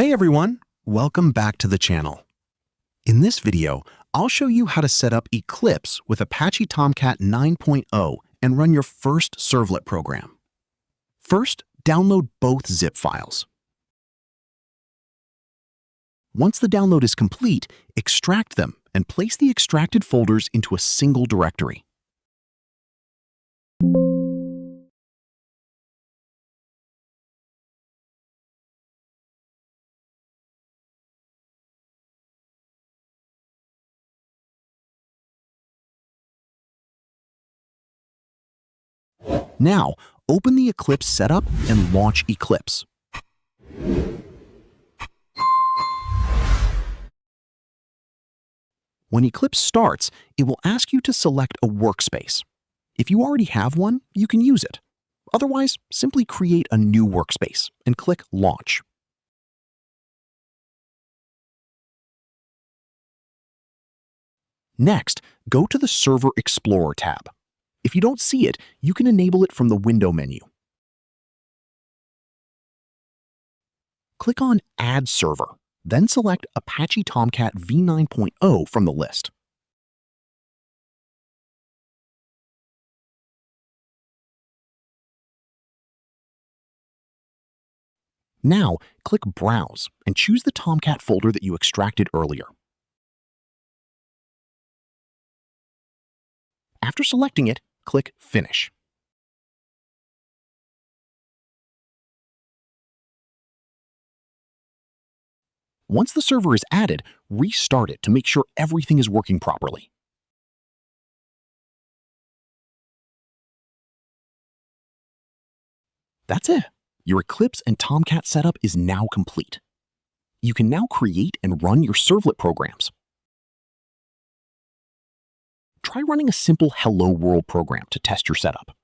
Hey everyone, welcome back to the channel. In this video, I'll show you how to set up Eclipse with Apache Tomcat 9.0 and run your first servlet program. First, download both zip files. Once the download is complete, extract them and place the extracted folders into a single directory. Now, open the Eclipse setup and launch Eclipse. When Eclipse starts, it will ask you to select a workspace. If you already have one, you can use it. Otherwise, simply create a new workspace and click Launch. Next, go to the Server Explorer tab. If you don't see it, you can enable it from the window menu. Click on Add Server, then select Apache Tomcat v9.0 from the list. Now, click Browse and choose the Tomcat folder that you extracted earlier. After selecting it, click Finish. Once the server is added, restart it to make sure everything is working properly. That's it. Your Eclipse and Tomcat setup is now complete. You can now create and run your servlet programs. Try running a simple Hello World program to test your setup.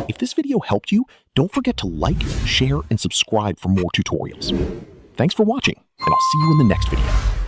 If this video helped you, don't forget to like, share, and subscribe for more tutorials. Thanks for watching, and I'll see you in the next video.